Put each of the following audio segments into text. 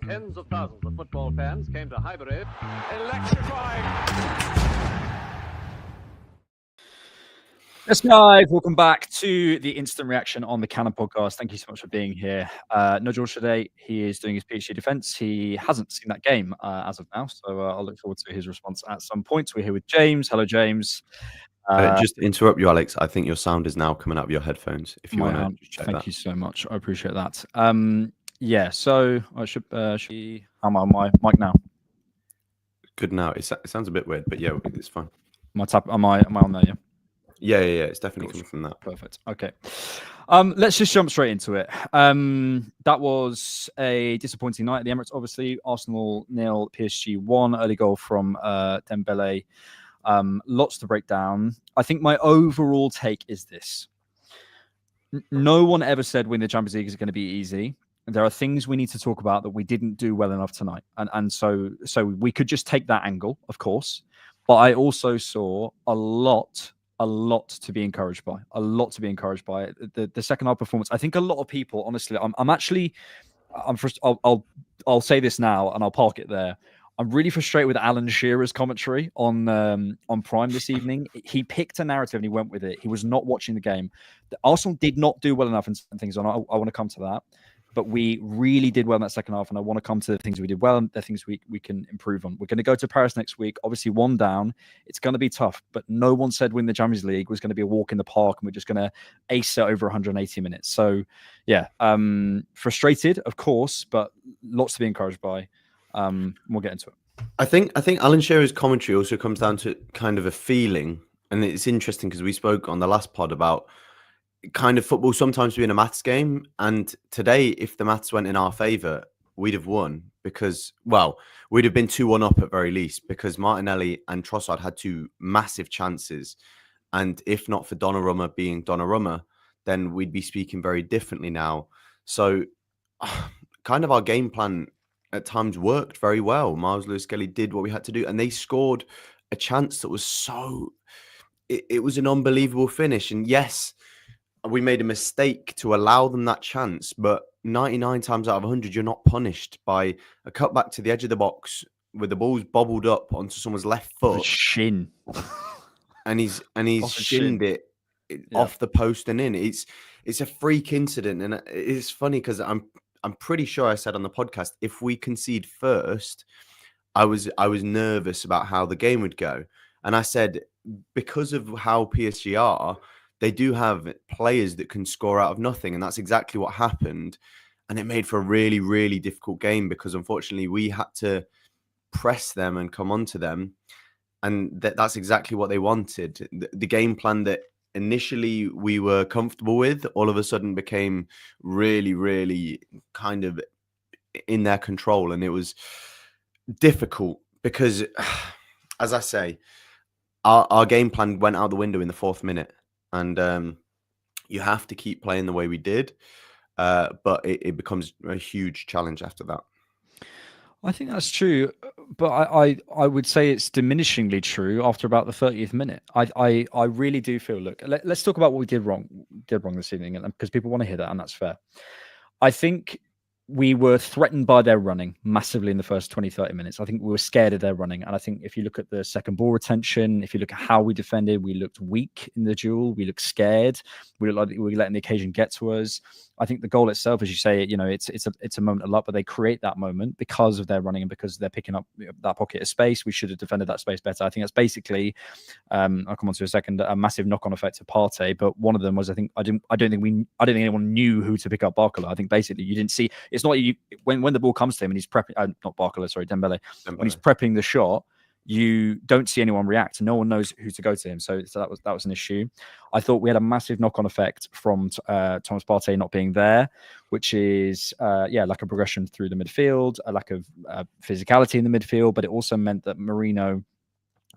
Tens of thousands of football fans came to Highbury. Electrifying. Yes, guys, welcome back to the Instant Reaction on the Cannon podcast. Thank you so much for being here. No George today. He is doing his PhD defence. He hasn't seen that game as of now, so I'll look forward to his response at some point. We're here with James. Hello, James. Just to interrupt you, Alex. I think your sound is now coming out of your headphones. If you want to check thank that. you so much. I appreciate that. Yeah. So I should be. I'm on my mic now. Good now. It sounds a bit weird, but yeah, it's fine. Am I on there? Yeah. Yeah. It's definitely coming from that. Perfect. Okay. Let's just jump straight into it. That was a disappointing night at the Emirates. Obviously, Arsenal 0, PSG 1. Early goal from Dembele. Lots to break down. I think my overall take is this. No one ever said winning the Champions League is going to be easy. There are things we need to talk about that we didn't do well enough tonight. And so we could just take that angle, of course. But I also saw a lot to be encouraged by. The second half performance. I think a lot of people, honestly, I'll say this now and I'll park it there. I'm really frustrated with Alan Shearer's commentary on Prime this evening. He picked a narrative and he went with it. He was not watching the game. The Arsenal did not do well enough in certain things. I want to come to that. But we really did well in that second half, and I want to come to the things we did well and the things we can improve on. We're going to go to Paris next week. Obviously, one down. It's going to be tough, but no one said win the Champions League was going to be a walk in the park, and we're just going to ace it over 180 minutes. So, yeah, frustrated, of course, but lots to be encouraged by. We'll get into it. I think Alan Shearer's commentary also comes down to kind of a feeling, and it's interesting because we spoke on the last pod about kind of football sometimes being a maths game, and today, if the maths went in our favour, we'd have won because, well, we'd have been 2-1 up at very least because Martinelli and Trossard had two massive chances, and if not for Donnarumma being Donnarumma, then we'd be speaking very differently now. So, kind of our game plan at times worked very well. Lewis-Skelly did what we had to do, and they scored a chance that was so... It was an unbelievable finish, and yes, we made a mistake to allow them that chance, but 99 times out of 100, you're not punished by a cut back to the edge of the box with the ball's bobbled up onto someone's left foot. Shin. and he's shinned it off the post and in. It's a freak incident, and it's funny because I'm pretty sure I said on the podcast, if we concede first, I was nervous about how the game would go. And I said, because of how PSG are, they do have players that can score out of nothing. And that's exactly what happened. And it made for a really, really difficult game because unfortunately we had to press them and come onto them. And that's exactly what they wanted. The game plan that initially we were comfortable with all of a sudden became really, really kind of in their control. And it was difficult because, as I say, our game plan went out the window in the 4th minute. And you have to keep playing the way we did. But it becomes a huge challenge after that. I think that's true, but I would say it's diminishingly true after about the 30th minute. I really do feel. Look, let's talk about what we did wrong this evening, because people want to hear that, and that's fair. I think we were threatened by their running massively in the first 20-30 minutes. I think we were scared of their running, and I think if you look at the second ball retention, if you look at how we defended, we looked weak in the duel. We looked scared. We looked like we were letting the occasion get to us. I think the goal itself, as you say, it's a moment of luck, but they create that moment because of their running and because they're picking up that pocket of space. We should have defended that space better. I think that's basically, I'll come on to a second, a massive knock-on effect to Partey. But one of them was, I don't think anyone knew who to pick up Barcola. I think basically you didn't see. It's not when the ball comes to him and he's prepping, not Barcola, sorry, Dembele. When he's prepping the shot, you don't see anyone react, and no one knows who to go to him. So that was an issue. I thought we had a massive knock-on effect from Thomas Partey not being there, which is like a progression through the midfield, a lack of physicality in the midfield, but it also meant that Marino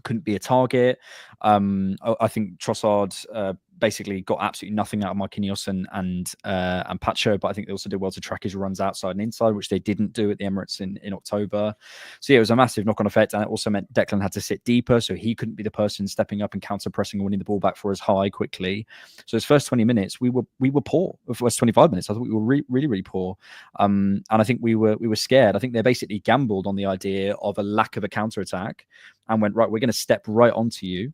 couldn't be a target. I think Trossard basically got absolutely nothing out of Marquinhos and Pacho, but I think they also did well to track his runs outside and inside, which they didn't do at the Emirates in October. So yeah, it was a massive knock-on effect, and it also meant Declan had to sit deeper, so he couldn't be the person stepping up and counter-pressing and winning the ball back for us high quickly. So his first 20 minutes, we were poor. The first 25 minutes, I thought we were really, really poor. And I think we were scared. I think they basically gambled on the idea of a lack of a counter-attack and went, right, we're going to step right onto you.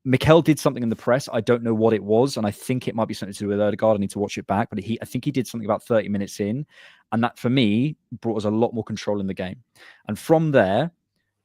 Mikel did something in the press. I don't know what it was, and I think it might be something to do with Odegaard. I need to watch it back, but I think he did something about 30 minutes in, and that for me brought us a lot more control in the game. And from there,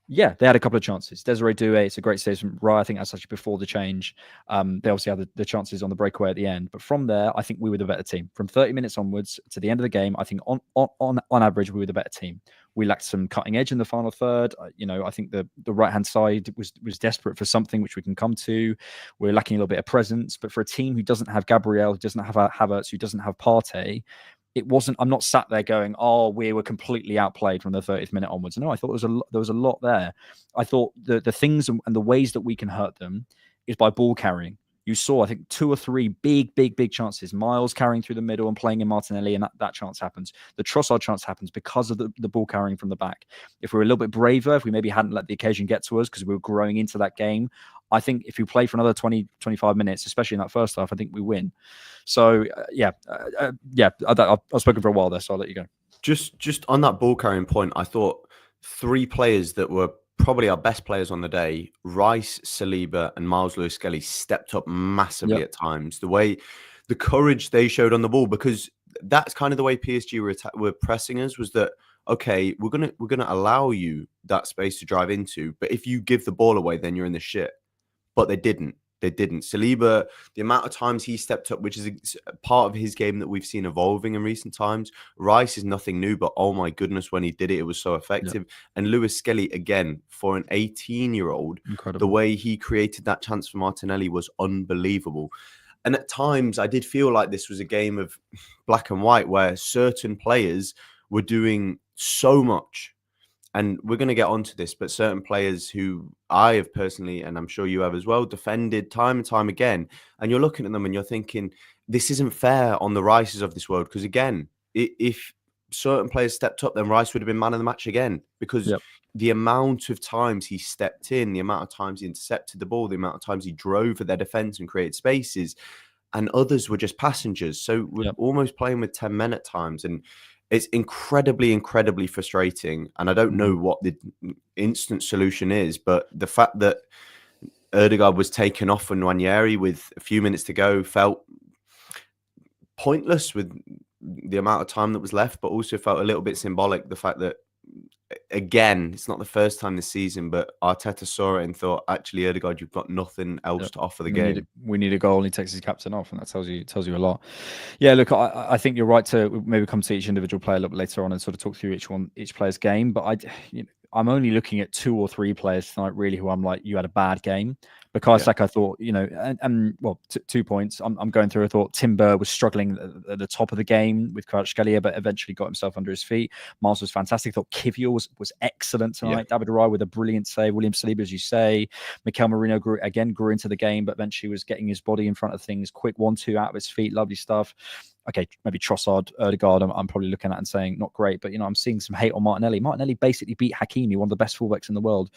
yeah, they had a couple of chances. Desiree Doué, it's a great save from Rye. I think that's actually before the change. They obviously had the chances on the breakaway at the end, but from there, I think we were the better team. From 30 minutes onwards to the end of the game, I think on average we were the better team. We lacked some cutting edge in the final third. I think the right hand side was desperate for something, which we can come to. We're lacking a little bit of presence, but for a team who doesn't have Gabriel, who doesn't have Havertz, who doesn't have Partey, it wasn't. I'm not sat there going, "Oh, we were completely outplayed from the 30th minute onwards." No, I thought there was a lot there. I thought the things and the ways that we can hurt them is by ball carrying. You saw, I think, 2 or 3 big chances. Miles carrying through the middle and playing in Martinelli, and that chance happens. The Trossard chance happens because of the ball carrying from the back. If we were a little bit braver, if we maybe hadn't let the occasion get to us because we were growing into that game, I think if you play for another 20, 25 minutes, especially in that first half, I think we win. So, I've spoken for a while there, so I'll let you go. Just on that ball carrying point, I thought 3 players that were probably our best players on the day, Rice, Saliba, and Miles Lewis-Skelly, stepped up massively at times. The courage they showed on the ball, because that's kind of the way PSG were pressing us, was that, okay, we're gonna allow you that space to drive into, but if you give the ball away, then you're in the shit. But they didn't. Saliba, the amount of times he stepped up, which is a part of his game that we've seen evolving in recent times. Rice is nothing new, but oh my goodness, when he did it, it was so effective. Yeah. And Lewis-Skelly, again, for an 18-year-old, the way he created that chance for Martinelli was unbelievable. And at times, I did feel like this was a game of black and white, where certain players were doing so much. And we're going to get onto this, but certain players who I have personally, and I'm sure you have as well, defended time and time again. And you're looking at them and you're thinking, this isn't fair on the Rices of this world. Because again, if certain players stepped up, then Rice would have been man of the match again. Because the amount of times he stepped in, the amount of times he intercepted the ball, the amount of times he drove at their defense and created spaces, and others were just passengers. So we're almost playing with 10 men at times. And it's incredibly frustrating, and I don't know what the instant solution is, but the fact that Odegaard was taken off for Nwaneri with a few minutes to go felt pointless with the amount of time that was left, but also felt a little bit symbolic, the fact that, again, it's not the first time this season, but Arteta saw it and thought, actually, Odegaard, you've got nothing else to offer the game. We need a goal, and he takes his captain off, and that tells you a lot. Yeah, look, I think you're right to maybe come to each individual player a little bit later on and sort of talk through each player's game. But I'm only looking at 2 or 3 players tonight, really, who I'm like, you had a bad game. Bukayo Saka, I thought, and 2 points. I'm going through. I thought Timber was struggling at the top of the game with Kvaratskhelia, but eventually got himself under his feet. Miles was fantastic. I thought Kiwior was excellent tonight. David Raya with a brilliant save. William Saliba, as you say. Mikel Merino grew into the game, but eventually was getting his body in front of things. Quick 1-2 out of his feet. Lovely stuff. Okay, maybe Trossard, Odegaard, I'm probably looking at and saying not great, but I'm seeing some hate on Martinelli. Martinelli basically beat Hakimi, one of the best fullbacks in the world,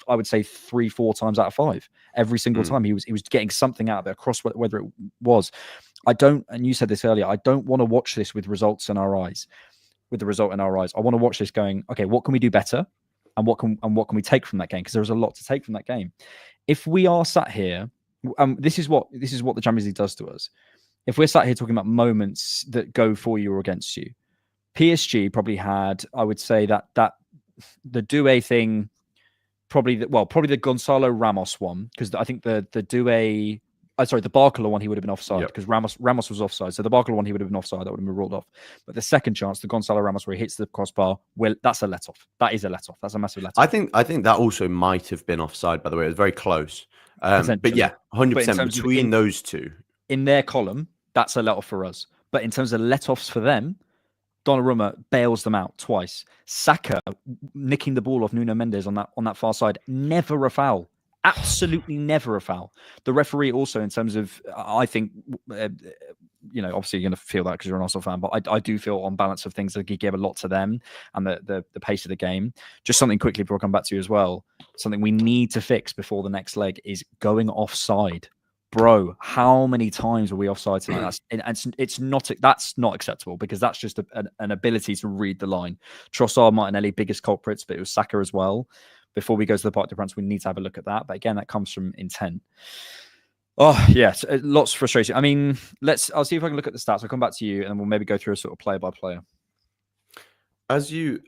I would say 3-4 times out of 5. Every single time he was getting something out of it, across whether it was. And you said this earlier, I don't want to watch this with results in our eyes. With the result in our eyes, I want to watch this going, okay, what can we do better, and what can we take from that game? Because there's a lot to take from that game. If we are sat here, this is what the Champions League does to us. If we're sat here talking about moments that go for you or against you, PSG probably had, I would say that the Doué thing. Probably the Gonzalo Ramos one, because I think the Barcola one, he would have been offside because Ramos was offside. So the Barcola one, he would have been offside. That would have been ruled off. But the second chance, the Gonzalo Ramos, where he hits the crossbar, well, that's a let off. That is a let off. That's a massive let off. I think that also might have been offside, by the way. It was very close. But yeah, 100% between those two. In their column, that's a let off for us. But in terms of let offs for them, Donnarumma bails them out twice. Saka nicking the ball off Nuno Mendes on that far side, never a foul. absolutely never a foul. The referee also, in terms of, I think, obviously you're going to feel that because you're an Arsenal fan, but I do feel on balance of things that he gave a lot to them and the pace of the game. Just something quickly before I come back to you as well. Something we need to fix before the next leg is going offside. Bro, how many times are we offside tonight? That's not acceptable, because that's just an ability to read the line. Trossard, Martinelli, biggest culprits, but it was Saka as well. Before we go to the Parc des Princes, we need to have a look at that. But again, that comes from intent. Oh, yes, lots of frustration. I mean, I'll see if I can look at the stats. I'll come back to you, and we'll maybe go through a sort of player by player. As you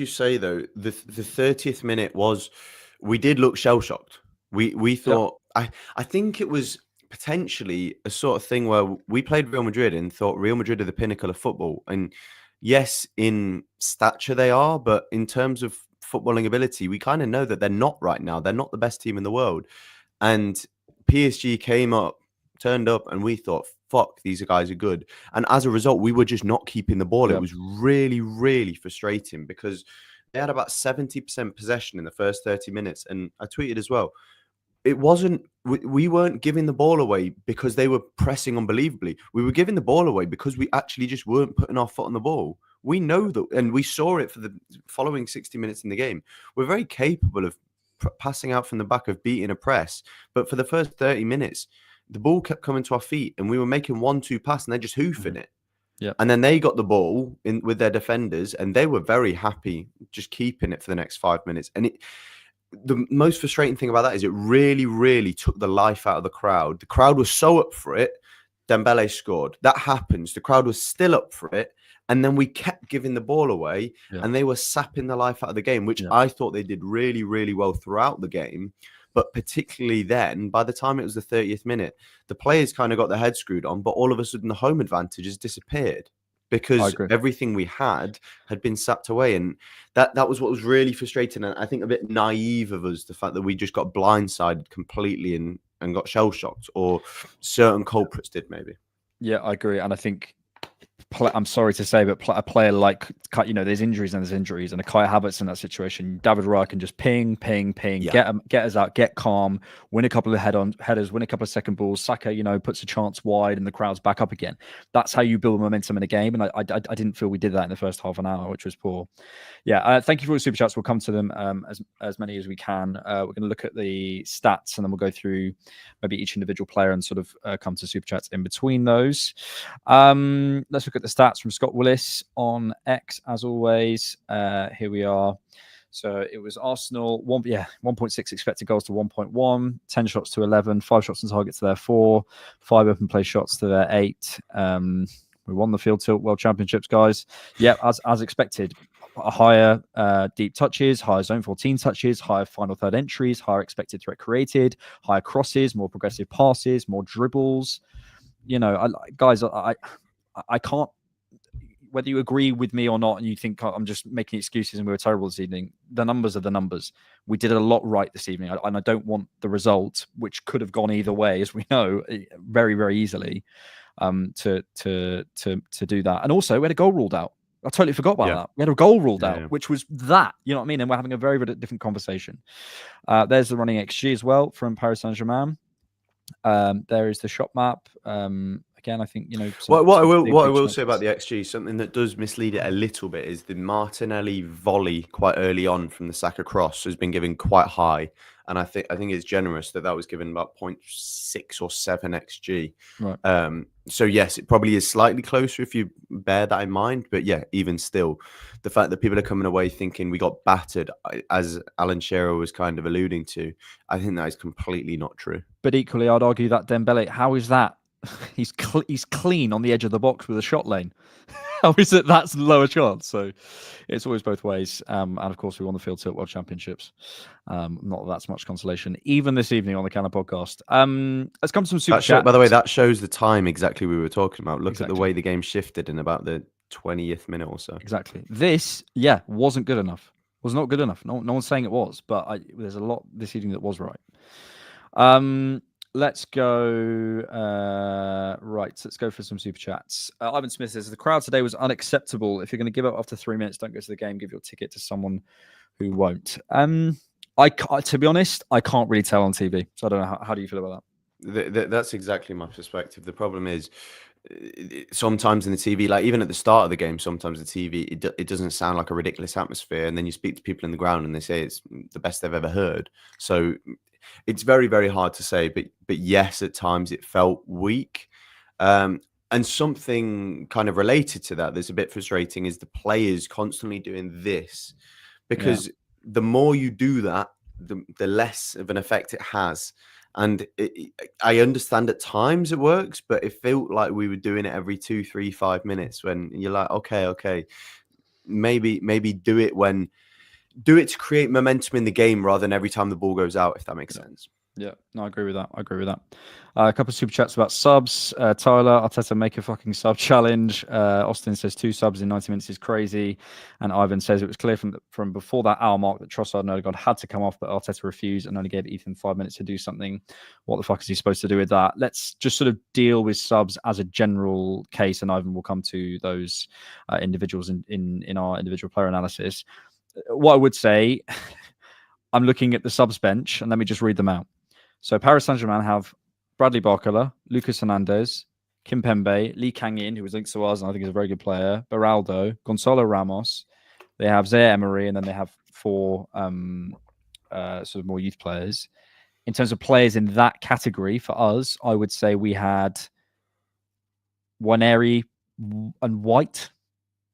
say, though, the 30th minute we did look shell shocked. We thought, I think it was potentially a sort of thing where we played Real Madrid and thought Real Madrid are the pinnacle of football. And yes, in stature they are, but in terms of footballing ability, we kind of know that they're not right now. They're not the best team in the world. And PSG turned up, and we thought, fuck, these guys are good. And as a result, we were just not keeping the ball. Yep. It was really, really frustrating because they had about 70% possession in the first 30 minutes. And I tweeted as well, we weren't giving the ball away because they were pressing unbelievably. We were giving the ball away because we actually just weren't putting our foot on the ball. We know that, and we saw it for the following 60 minutes in the game. We're very capable of passing out from the back, of beating a press. But for the first 30 minutes, the ball kept coming to our feet, and we were making 1-2 pass, and they're just hoofing it. Yeah. And then they got the ball in with their defenders, and they were very happy just keeping it for the next 5 minutes. And the most frustrating thing about that is it really, really took the life out of the crowd. The crowd was so up for it. Dembele scored. That happens. The crowd was still up for it. And then we kept giving the ball away, and they were sapping the life out of the game, which I thought they did really, really well throughout the game. But particularly then, by the time it was the 30th minute, the players kind of got their head screwed on, but all of a sudden the home advantage has disappeared because everything we had been sapped away. And that was what was really frustrating. And I think a bit naive of us, the fact that we just got blindsided completely and got shell-shocked, or certain culprits did maybe. Yeah, I agree. And I think, I'm sorry to say, but a player like, there's injuries and there's injuries, and a Kai Havertz in that situation, David Raya can just ping, get us out, get calm, win a couple of headers, win a couple of second balls. Saka, puts a chance wide, and the crowd's back up again. That's how you build momentum in a game, and I didn't feel we did that in the first half an hour, which was poor. Yeah, thank you for all the super chats. We'll come to them as many as we can. We're going to look at the stats, and then we'll go through maybe each individual player and sort of come to super chats in between those. Let's look at the stats from Scott Willis on X, as always. Here we are. So it was Arsenal 1.6 expected goals to 1.1, 10 shots to 11, 5 shots on target to their 4, 5 open play shots to their 8. We won the Field Tilt World Championships, guys. Yeah, as expected. Higher deep touches, higher zone 14 touches, higher final third entries, higher expected threat created, higher crosses, more progressive passes, more dribbles. I can't, whether you agree with me or not, and you think I'm just making excuses and we were terrible this evening, the numbers are the numbers. We did a lot right this evening, and I don't want the result, which could have gone either way, as we know, very, very easily, to do that. And also, we had a goal ruled out. I totally forgot about that. We had a goal ruled out, which was that. You know what I mean? And we're having a very, very different conversation. There's the running XG as well from Paris Saint-Germain. There is the shot map. Again, I think, what I will say about the XG, something that does mislead it a little bit, is the Martinelli volley quite early on from the Saka cross has been given quite high, and I think it's generous that was given about 0.6 or 7 XG. Right. So yes, it probably is slightly closer if you bear that in mind, but yeah, even still, the fact that people are coming away thinking we got battered, as Alan Shearer was kind of alluding to, I think that is completely not true. But equally, I'd argue that Dembele, how is that? He's clean on the edge of the box with a shot lane. How is it that's lower chance? So it's always both ways. And of course, we won the Field Tilt World Championships. Not that that's much consolation, even this evening on the Cannon podcast. Let's come to some super chats. By the way, that shows the time exactly we were talking about. Look at the way the game shifted in about the 20th minute or so. Exactly. This, wasn't good enough. Was not good enough. No one's saying it was, but there's a lot this evening that was right. Let's go. Let's go for some super chats. Ivan Smith says, the crowd today was unacceptable. If you're going to give up after 3 minutes, don't go to the game. Give your ticket to someone who won't. To be honest, I can't really tell on TV. So I don't know. How do you feel about that? That's exactly my perspective. The problem is sometimes in the TV, like even at the start of the game, sometimes the TV, it doesn't sound like a ridiculous atmosphere. And then you speak to people in the ground and they say it's the best they've ever heard. So it's very, very hard to say. But yes, at times it felt weak. And something kind of related to that that's a bit frustrating is the players constantly doing this, because the more you do that, the less of an effect it has. And I understand at times it works, but it felt like we were doing it every 2, 3, 5 minutes when you're like, okay, maybe do it to create momentum in the game rather than every time the ball goes out, if that makes sense. Yeah, no, I agree with that. A couple of super chats about subs. Tyler, Arteta, make a fucking sub challenge. Austin says 2 subs in 90 minutes is crazy. And Ivan says it was clear from before that hour mark that Trossard and Odegaard had to come off, but Arteta refused and only gave Ethan 5 minutes to do something. What the fuck is he supposed to do with that? Let's just sort of deal with subs as a general case, and Ivan will come to those individuals in our individual player analysis. What I would say, I'm looking at the subs bench, and let me just read them out. So Paris Saint-Germain have Bradley Barcola, Lucas Hernandez, Kimpembe, Lee Kang-in, who was linked to us and I think is a very good player, Beraldo, Gonzalo Ramos. They have Zaire Emery, and then they have 4 sort of more youth players. In terms of players in that category, for us, I would say we had Waneri and White,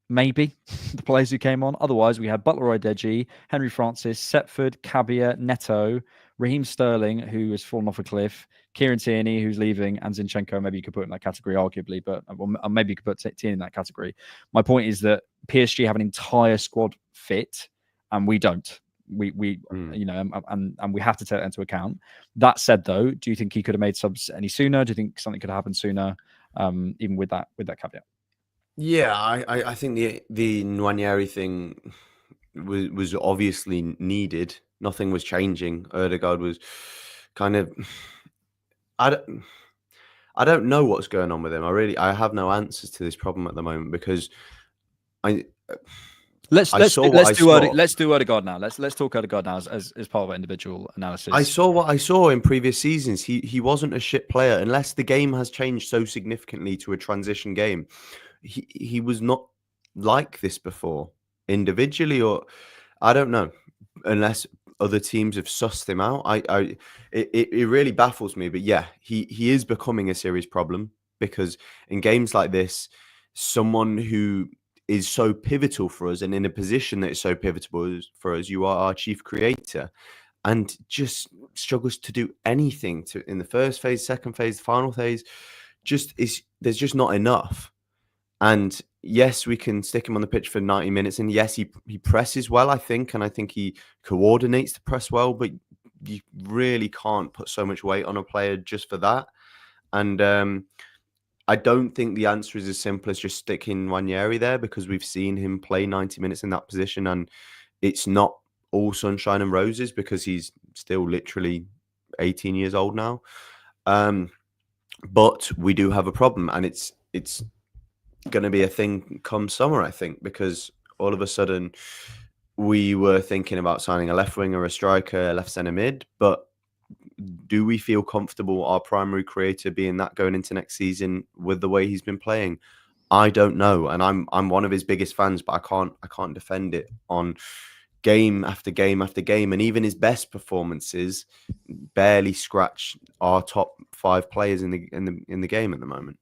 maybe, the players who came on. Otherwise, we had Butler Odeji, Henry Francis, Setford, Cabia, Neto, Raheem Sterling, who has fallen off a cliff, Kieran Tierney, who's leaving, and Zinchenko. Maybe you could put in that category, arguably, but maybe you could put Tierney in that category. My point is that PSG have an entire squad fit, and we don't. You know, and we have to take that into account. That said, though, do you think he could have made subs any sooner? Do you think something could have happened sooner, even with that caveat? Yeah, I think the Nwaneri thing was obviously needed. Nothing was changing. Odegaard was kind of, I don't know what's going on with him. I have no answers to this problem at the moment, because let's do Odegaard now. Let's talk Odegaard now as part of our individual analysis. I saw what I saw in previous seasons. He wasn't a shit player unless the game has changed so significantly to a transition game. He was not like this before, individually, or I don't know, unless other teams have sussed him out. It really baffles me. But yeah, he is becoming a serious problem, because in games like this, someone who is so pivotal for us and in a position that is so pivotal for us, you are our chief creator, and just struggles to do anything in the first phase, second phase, final phase. There's just not enough. And yes, we can stick him on the pitch for 90 minutes. And yes, he presses well, I think. And I think he coordinates the press well. But you really can't put so much weight on a player just for that. And I don't think the answer is as simple as just sticking Nwaneri there, because we've seen him play 90 minutes in that position. And it's not all sunshine and roses, because he's still literally 18 years old now. But we do have a problem. And it's going to be a thing come summer, I think, because all of a sudden we were thinking about signing a left winger, a striker, a left centre mid, but do we feel comfortable our primary creator being that going into next season with the way he's been playing? I don't know, and I'm one of his biggest fans, but I can't defend it on game after game after game, and even his best performances barely scratch our top 5 players in the game at the moment.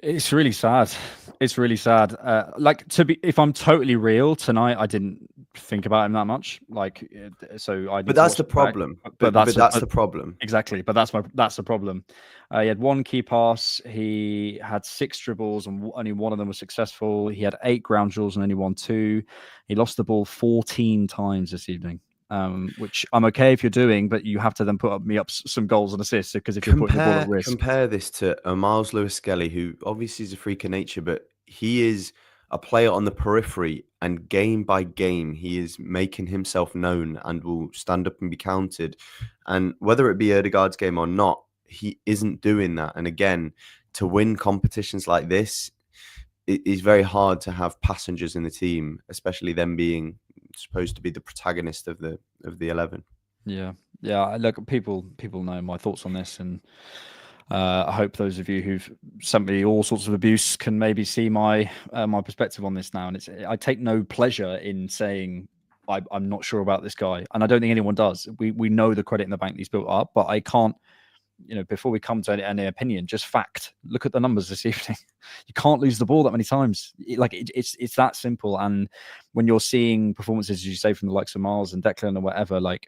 It's really sad. It's really sad. If I'm totally real, tonight I didn't think about him that much. But that's the problem. But that's the problem. Exactly. But that's the problem. He had 1 key pass. He had 6 dribbles, and only 1 of them was successful. He had 8 ground duels and only won 2. He lost the ball 14 times this evening. Which I'm okay if you're doing, but you have to then put me up some goals and assists, because if you're putting the ball at risk. Compare this to a Miles Lewis-Skelly, who obviously is a freak of nature, but he is a player on the periphery, and game by game he is making himself known and will stand up and be counted. And whether it be Odegaard's game or not, he isn't doing that. And again, to win competitions like this, it is very hard to have passengers in the team, especially them being supposed to be the protagonist of the 11. Yeah. Look, people know my thoughts on this, and I hope those of you who've sent me all sorts of abuse can maybe see my perspective on this now. And I take no pleasure in saying I'm not sure about this guy, and I don't think anyone does. We know the credit in the bank he's built up, but I can't. Before we come to any opinion, just fact. Look at the numbers this evening. You can't lose the ball that many times. It's that simple. And when you're seeing performances, as you say, from the likes of Miles and Declan or whatever, like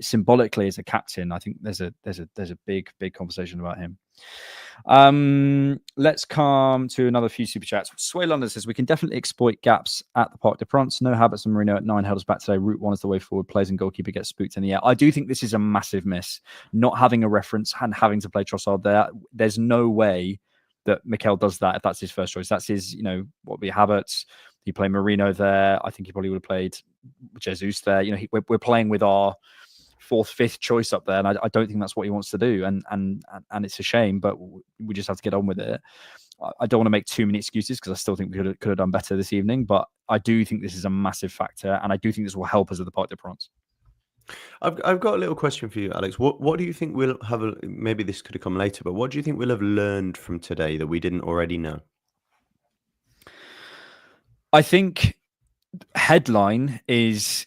symbolically as a captain, I think there's a big conversation about him. Let's come to another few super chats. Sway London says we can definitely exploit gaps at the Parc des Princes. No habits of Marino at 9 held us back today. Route 1 is the way forward. Players and goalkeeper get spooked in the air. I do think this is a massive miss, not having a reference and having to play Trossard there. There's no way that Mikel does that if that's his first choice. That's his, what we Havertz. He played Marino there. I think he probably would have played Jesus there. We're playing with our fourth, fifth choice up there, and I don't think that's what he wants to do, and it's a shame, but we just have to get on with it. I don't want to make too many excuses because I still think we could have done better this evening, but I do think this is a massive factor, and I do think this will help us at the Parc des Princes. I've got a little question for you, Alex. What do you think we'll have? Maybe this could have come later, but what do you think we'll have learned from today that we didn't already know? I think headline is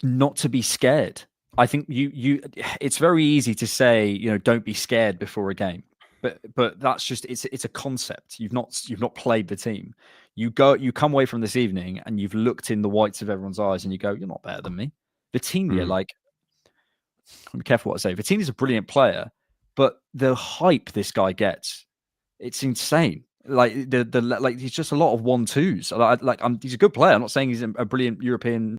not to be scared. I think it's very easy to say, don't be scared before a game, but that's just it's a concept. You've not played the team. You come away from this evening and you've looked in the whites of everyone's eyes and you go, you're not better than me. Vitinha, be careful what I say. Vitinha's a brilliant player, but the hype this guy gets, it's insane. He's just a lot of 1-2s. He's a good player. I'm not saying he's a brilliant European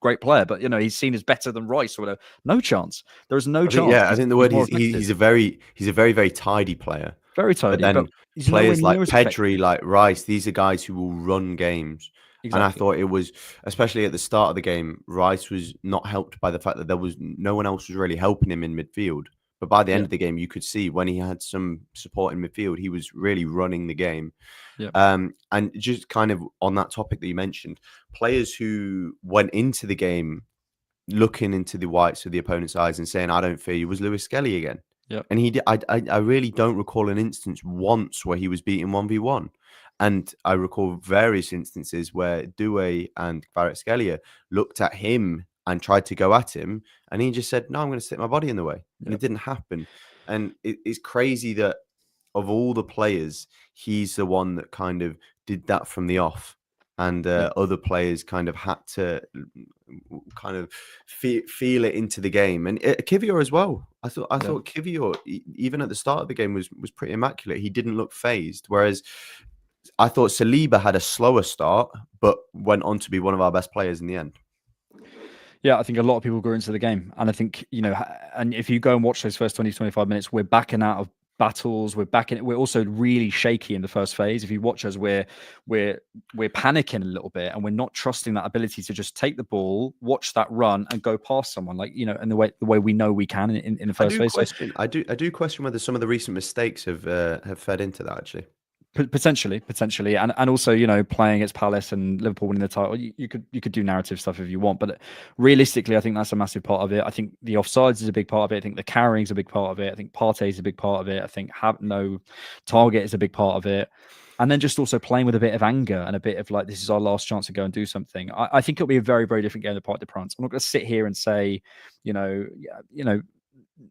great player, but he's seen as better than Rice or whatever. No chance. There is no chance. I think the word he's a very very tidy player. Very tidy. But then players like Pedri, like Rice, these are guys who will run games. Exactly. And I thought it was, especially at the start of the game, Rice was not helped by the fact that there was no one else was really helping him in midfield. But by the end of the game, you could see when he had some support in midfield, he was really running the game. Yeah. And just kind of on that topic that you mentioned, players who went into the game looking into the whites of the opponent's eyes and saying, "I don't fear you," was Lewis-Skelly again. Yeah. And he did. I really don't recall an instance once where he was beaten 1v1. And I recall various instances where Doué and Kvaratskhelia looked at him and tried to go at him, and he just said, "No, I'm going to stick my body in the way." And it didn't happen. And it's crazy that of all the players, he's the one that kind of did that from the off, and other players kind of had to kind of feel it into the game. And Kiwior as well. I thought Kiwior, even at the start of the game, was pretty immaculate. He didn't look phased, whereas I thought Saliba had a slower start, but went on to be one of our best players in the end. Yeah, I think a lot of people grew into the game. And I think, and if you go and watch those first 20, 25 minutes, we're backing out of battles. We're also really shaky in the first phase. If you watch us, we're panicking a little bit, and we're not trusting that ability to just take the ball, watch that run, and go past someone, and the way we know we can in the first phase. I do question whether some of the recent mistakes have fed into that, actually. Potentially, and also playing against Palace and Liverpool winning the title, you could do narrative stuff if you want, but realistically, I think that's a massive part of it. I think the offsides is a big part of it. I think the carrying is a big part of it. I think Partey is a big part of it. I think have no target is a big part of it, and then just also playing with a bit of anger and a bit of this is our last chance to go and do something. I think it'll be a very, very different game at the Parc des Princes. I'm not going to sit here and say,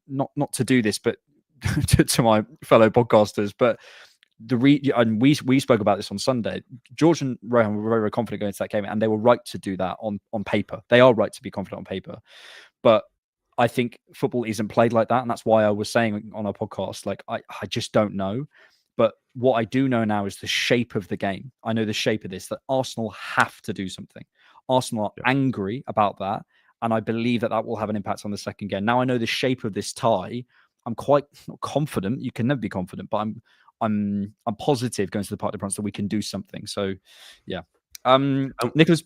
not to do this, but to my fellow podcasters, but. And we spoke about this on Sunday. George and Rohan were very, very confident going into that game, and they were right to do that on paper. They are right to be confident on paper, but I think football isn't played like that, and that's why I was saying on our podcast, I just don't know. But what I do know now is the shape of the game. I know the shape of this, that Arsenal have to do something. Arsenal are angry about that, and I believe that will have an impact on the second game. Now I know the shape of this tie. I'm quite not confident. You can never be confident, but I'm positive going to the Parc des Princes that we can do something. So, yeah. Nicholas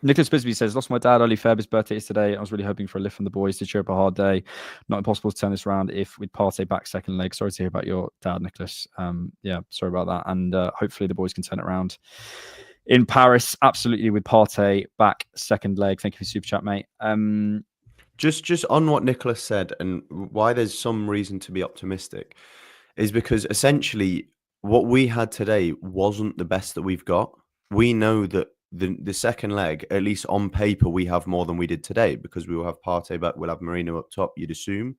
Bisbee says, lost my dad early Feb. His birthday is today. I was really hoping for a lift from the boys to cheer up a hard day. Not impossible to turn this around if with Partey back second leg. Sorry to hear about your dad, Nicholas. Sorry about that. And hopefully the boys can turn it around in Paris, absolutely, with Partey back second leg. Thank you for super chat, mate. Just on what Nicholas said and why there's some reason to be optimistic is because essentially what we had today wasn't the best that we've got. We know that the second leg, at least on paper, we have more than we did today because we will have Partey back, we'll have Marino up top, you'd assume.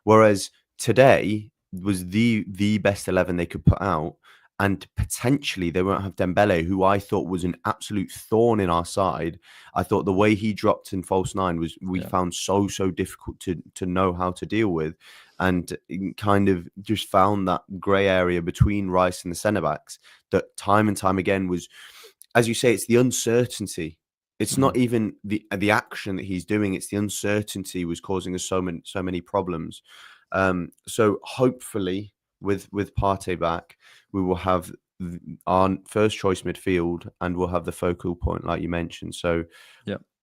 Whereas today was the best 11 they could put out. And potentially they won't have Dembele, who I thought was an absolute thorn in our side. I thought the way he dropped in false nine was found so difficult to know how to deal with, and kind of just found that grey area between Rice and the centre backs that time and time again was, as you say, it's the uncertainty. It's not even the action that he's doing; it's the uncertainty was causing us so many problems. So hopefully, with Partey back, we will have our first choice midfield, and we'll have the focal point, like you mentioned. So,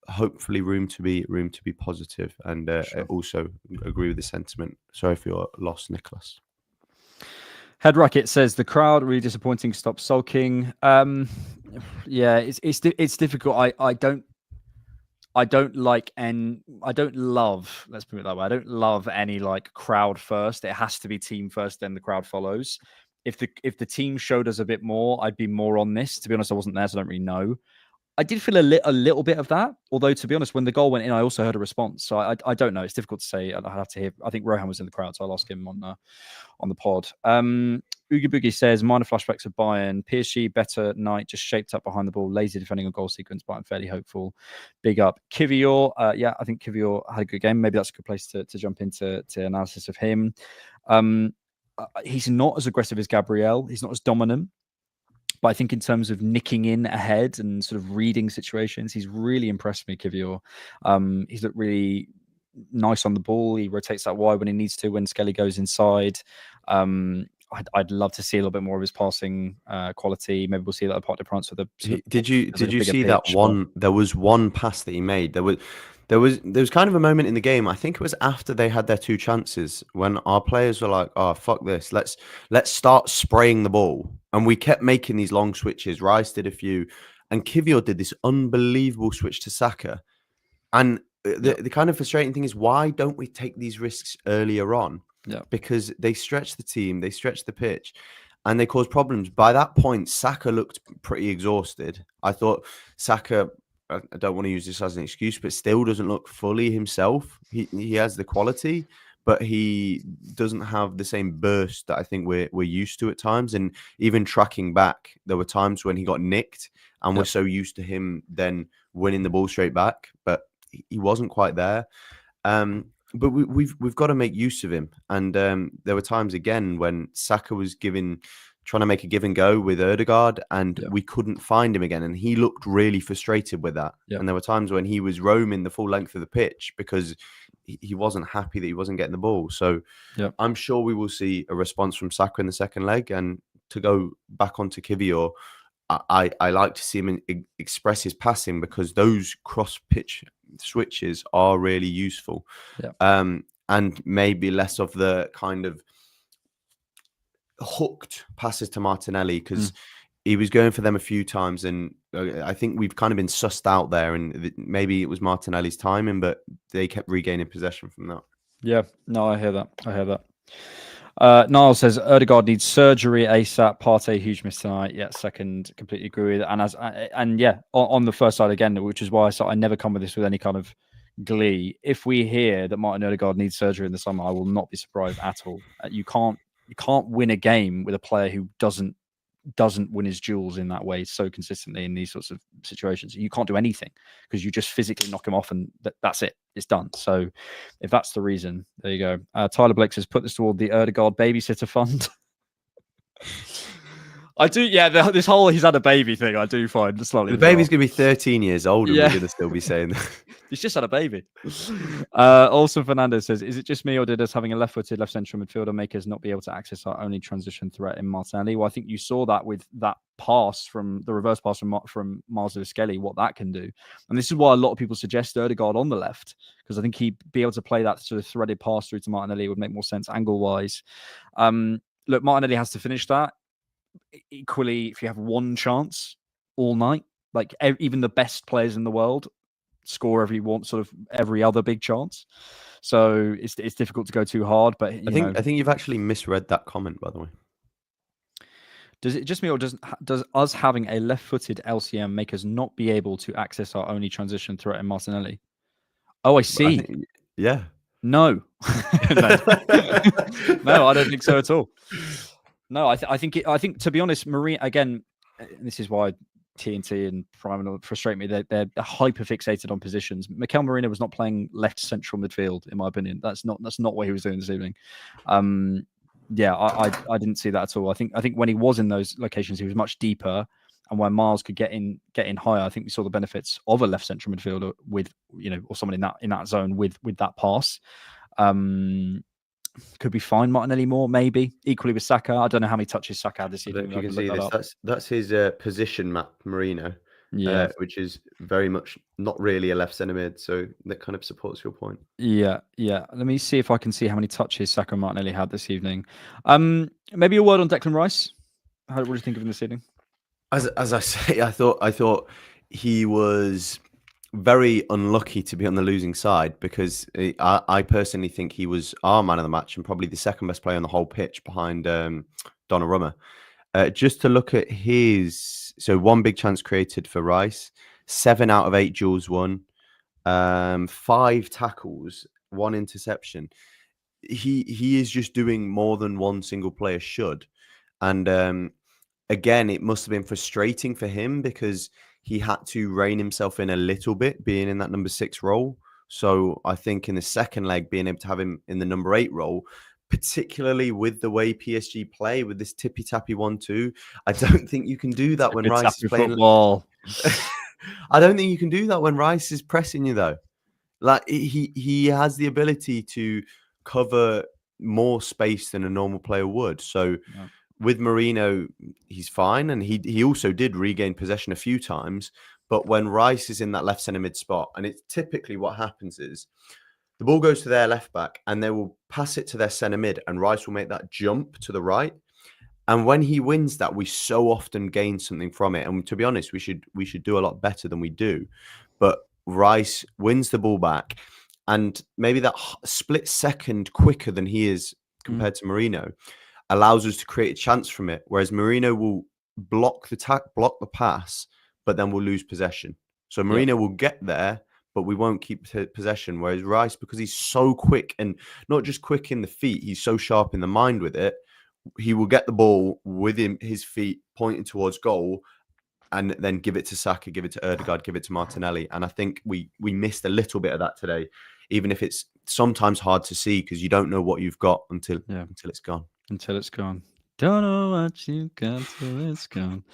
hopefully, room to be positive, and I also agree with the sentiment. Sorry for your loss, Nicholas. Head Rocket says the crowd really disappointing. Stop sulking. Yeah, it's difficult. I don't like, and I don't love, let's put it that way, I don't love any like crowd first. It has to be team first, then the crowd follows. If the team showed us a bit more, I'd be more on this. To be honest, I wasn't there, so I don't really know. I did feel a little bit of that, although to be honest, when the goal went in, I also heard a response. So I don't know. It's difficult to say. I'd have to hear. I think Rohan was in the crowd, so I'll ask him on the pod. Oogie Boogie says minor flashbacks of Bayern. PSG better night, just shaped up behind the ball, lazy defending a goal sequence, but I'm fairly hopeful. Big up Kiwior. Yeah, I think Kiwior had a good game. Maybe that's a good place to jump into analysis of him. He's not as aggressive as Gabriel. He's not as dominant. But I think in terms of nicking in ahead and sort of reading situations, he's really impressed me, Kiwior. He's looked really nice on the ball. He rotates that wide when he needs to, when Skelly goes inside. I'd love to see a little bit more of his passing quality. Maybe we'll see that at Parc des Princes with a. Did you see that one? There was one pass that he made. There was kind of a moment in the game. I think it was after they had their two chances when our players were like, "Oh, fuck this! Let's start spraying the ball." And we kept making these long switches. Rice did a few, and Kiwior did this unbelievable switch to Saka. And the kind of frustrating thing is, why don't we take these risks earlier on? Yeah, because they stretch the team, they stretch the pitch, and they cause problems. By that point, Saka looked pretty exhausted. I thought Saka, I don't want to use this as an excuse, but still doesn't look fully himself. He has the quality, but he doesn't have the same burst that I think we're used to at times. And even tracking back, there were times when he got nicked, and we're so used to him then winning the ball straight back, but he wasn't quite there. But we've got to make use of him. And there were times again when Saka was trying to make a give and go with Odegaard, and we couldn't find him again. And he looked really frustrated with that. And there were times when he was roaming the full length of the pitch because he wasn't happy that he wasn't getting the ball. So I'm sure we will see a response from Saka in the second leg. And to go back onto Kiwior, I like to see him express his passing, because those cross-pitch switches are really useful. And maybe less of the kind of hooked passes to Martinelli, because he was going for them a few times, and I think we've kind of been sussed out there, and maybe it was Martinelli's timing, but they kept regaining possession from that. Yeah, no, I hear that. Niall says Odegaard needs surgery ASAP. Partey huge miss tonight. Yeah, second, completely agree with it. And on the first side again, which is why I never come with this with any kind of glee. If we hear that Martin Odegaard needs surgery in the summer, I will not be surprised at all. You can't win a game with a player who doesn't win his duels in that way so consistently in these sorts of situations. You can't do anything because you just physically knock him off, and that's it. It's done. So if that's the reason, there you go. Tyler Blake says, put this toward the Odegaard babysitter fund. I do, this whole he's had a baby thing, I do find slightly. The baby's going to be 13 years old, and we're going to still be saying that. He's just had a baby. Also, Fernando says, is it just me, or did us having a left-footed left central midfielder make us not be able to access our only transition threat in Martinelli? Well, I think you saw that with that pass from the reverse pass from Miles Lewis-Skelly, what that can do. And this is why a lot of people suggest Odegaard on the left, because I think he'd be able to play that sort of threaded pass through to Martinelli. It would make more sense angle-wise. Look, Martinelli has to finish that. Equally, if you have one chance, all night. Like even the best players in the world score every other big chance. So it's difficult to go too hard. But I think you've actually misread that comment, by the way. Does it just me, or does us having a left-footed LCM make us not be able to access our only transition threat in Martinelli? Oh, I see. Yeah. No. No. No, I don't think so at all. No, I think to be honest, Marino, again, this is why TNT and Prime frustrate me. They're hyper fixated on positions. Mikel Merino was not playing left central midfield, in my opinion. That's not what he was doing this evening. Yeah, I didn't see that at all. I think when he was in those locations, he was much deeper, and where Miles could get in higher. I think we saw the benefits of a left central midfielder with or someone in that zone with that pass. Could be fine Martinelli more, maybe equally with Saka. I don't know how many touches Saka had this evening. You can see this. That's his position map, Marino. Yeah, which is very much not really a left centre mid, so that kind of supports your point. Yeah. Let me see if I can see how many touches Saka and Martinelli had this evening. Maybe a word on Declan Rice. What do you think of him this evening? As I say, I thought he was very unlucky to be on the losing side, because I personally think he was our man of the match and probably the second best player on the whole pitch behind Donnarumma. Just to look at so one big chance created for Rice, 7 out of 8 duels won, 5 tackles, 1 interception. He is just doing more than one single player should. And again, it must have been frustrating for him because he had to rein himself in a little bit, being in that number 6 role. So I think in the second leg, being able to have him in the number 8 role, particularly with the way PSG play with this tippy-tappy 1-2, I don't think you can do that when Rice is playing football. I don't think you can do that when Rice is pressing you, though. Like he has the ability to cover more space than a normal player would. So with Marino, he's fine, and he also did regain possession a few times. But when Rice is in that left centre mid spot, and it's typically what happens is the ball goes to their left back and they will pass it to their centre mid, and Rice will make that jump to the right. And when he wins that, we so often gain something from it. And to be honest, we should do a lot better than we do. But Rice wins the ball back, and maybe that split second quicker than he is compared to Marino allows us to create a chance from it. Whereas Marino will block the pass, but then we'll lose possession. So Marino will get there, but we won't keep possession. Whereas Rice, because he's so quick, and not just quick in the feet, he's so sharp in the mind with it, he will get the ball with his feet pointing towards goal and then give it to Saka, give it to Odegaard, give it to Martinelli. And I think we missed a little bit of that today, even if it's sometimes hard to see because you don't know what you've got until it's gone. Until it's gone. Don't know what you've got till it's gone.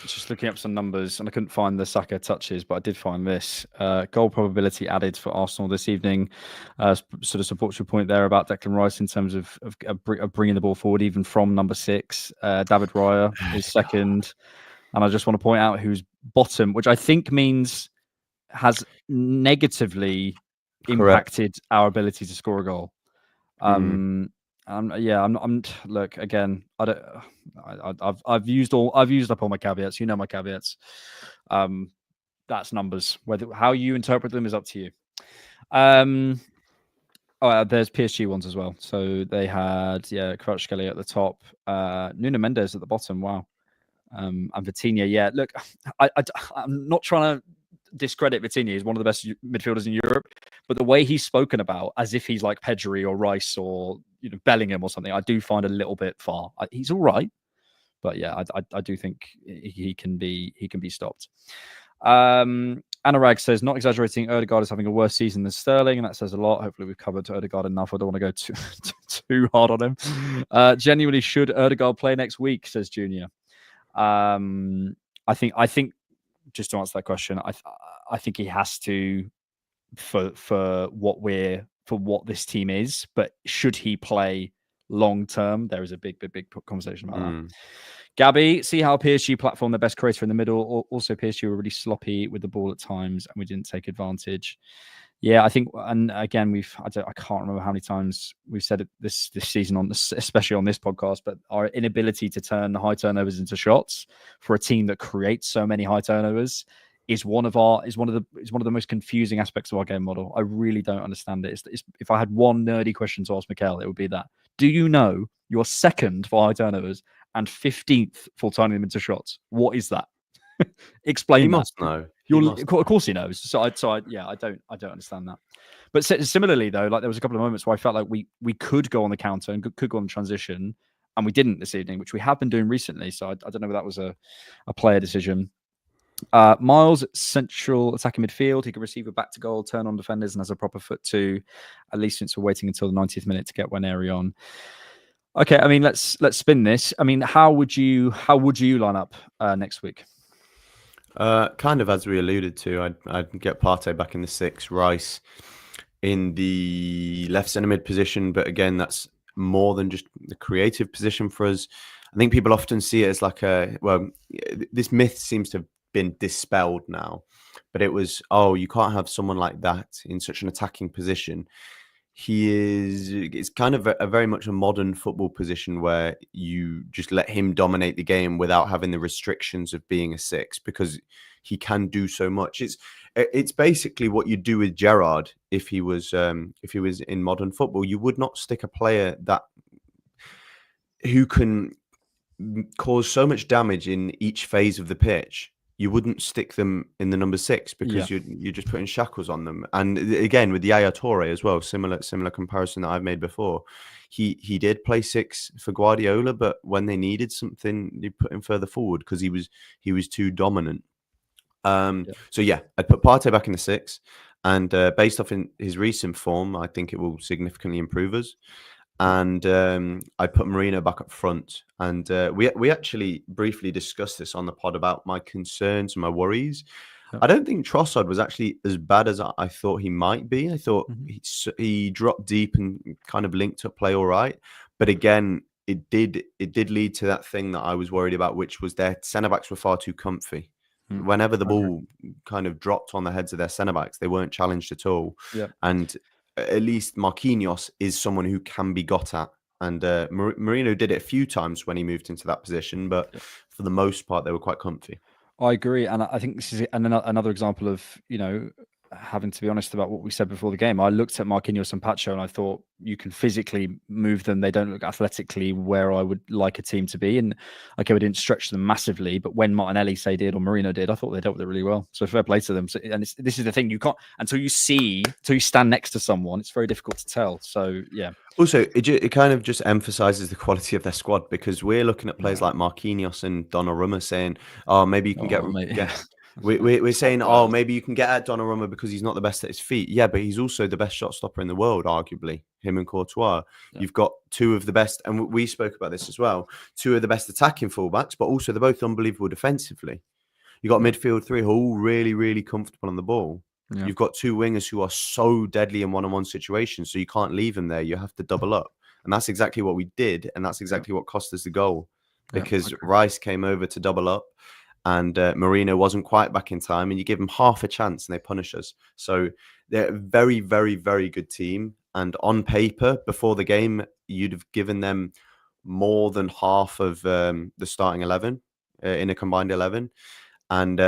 Just looking up some numbers, and I couldn't find the Saka touches, but I did find this. Goal probability added for Arsenal this evening. Sort of supports your point there about Declan Rice in terms of bringing the ball forward, even from number 6. David Raya is second. And I just want to point out who's bottom, which I think means has negatively impacted our ability to score a goal. Look, again, I've used up all my caveats. You know my caveats. That's numbers. How you interpret them is up to you. There's PSG ones as well. So they had Lewis-Skelly at the top, Nuno Mendes at the bottom. Wow, and Vitinha. Yeah, look, I'm not trying to discredit Vitinha. He's one of the best midfielders in Europe, but the way he's spoken about as if he's like Pedri or Rice or Bellingham or something, I do find a little bit far. He's all right, but yeah, I do think he can be stopped. Anurag says, not exaggerating, Odegaard is having a worse season than Sterling, and that says a lot. Hopefully we've covered Odegaard enough. I don't want to go too hard on him. Genuinely, should Odegaard play next week, says Junior. I think just to answer that question, I think he has to for what this team is. But should he play long term? There is a big conversation about that. Gabby, see how PSG platform their best creator in the middle. Also, PSG were really sloppy with the ball at times, and we didn't take advantage. Yeah, I think, and again, I can't remember how many times we've said it this season on this, especially on this podcast, but our inability to turn high turnovers into shots for a team that creates so many high turnovers is one of the most confusing aspects of our game model. I really don't understand it. If I had one nerdy question to ask Mikel, it would be that: do you know you're second for high turnovers and 15th for turning them into shots? What is that? Explain He that. must know. Of course he knows. So I don't understand that. But similarly though, like there was a couple of moments where I felt like we could go on the counter and could go on the transition, and we didn't this evening, which we have been doing recently. So I don't know if that was a player decision. Miles at central attacking midfield. He can receive a back to goal, turn on defenders, and has a proper foot too. At least since we're waiting until the 90th minute to get Waneri on. Okay, I mean let's spin this. I mean, how would you line up next week? Kind of as we alluded to, I'd get Partey back in the 6, Rice in the left centre mid position. But again, that's more than just the creative position for us. I think people often see it as like this myth seems to have been dispelled now. But it was, you can't have someone like that in such an attacking position. It's kind of a very much a modern football position where you just let him dominate the game without having the restrictions of being a 6, because he can do so much. It's basically what you do with Gerrard if he was in modern football. You would not stick a player who can cause so much damage in each phase of the pitch. You wouldn't stick them in the number 6 because you're just putting shackles on them. And again, with Yaya Toure as well, similar comparison that I've made before. He did play 6 for Guardiola, but when they needed something, they put him further forward because he was too dominant. So yeah, I'd put Partey back in the 6, and based off in his recent form, I think it will significantly improve us. And I put Marino back up front. And we actually briefly discussed this on the pod about my concerns and my worries. I don't think Trossard was actually as bad as I thought he might be. I thought he dropped deep and kind of linked up play all right. But again, it did lead to that thing that I was worried about, which was their centre-backs were far too comfy. Whenever the ball kind of dropped on the heads of their centre-backs, they weren't challenged at all. And at least Marquinhos is someone who can be got at. And Marino did it a few times when he moved into that position, but for the most part, they were quite comfy. I agree. And I think this is another example of, having to be honest about what we said before the game. I looked at Marquinhos and Pacho and I thought, you can physically move them. They don't look athletically where I would like a team to be. And okay, we didn't stretch them massively, but when Martinelli did or Marino did, I thought they dealt with it really well. So fair play to them. So, and this is the thing, you can't, until you stand next to someone, it's very difficult to tell. So yeah. Also, it kind of just emphasizes the quality of their squad, because we're looking at players like Marquinhos and Donnarumma saying, maybe you can get we're saying, maybe you can get at Donnarumma because he's not the best at his feet. Yeah, but he's also the best shot stopper in the world, arguably, him and Courtois. Yeah. You've got two of the best, and we spoke about this as well, two of the best attacking fullbacks, but also they're both unbelievable defensively. You've got midfield 3 who are all really, really comfortable on the ball. Yeah. You've got 2 wingers who are so deadly in one-on-one situations, so you can't leave them there. You have to double up. And that's exactly what we did, and that's exactly what cost us the goal, because Rice came over to double up, and Marino wasn't quite back in time, and you give them half a chance and they punish us. So they're a very, very, very good team. And on paper, before the game, you'd have given them more than half of the starting 11 in a combined 11. And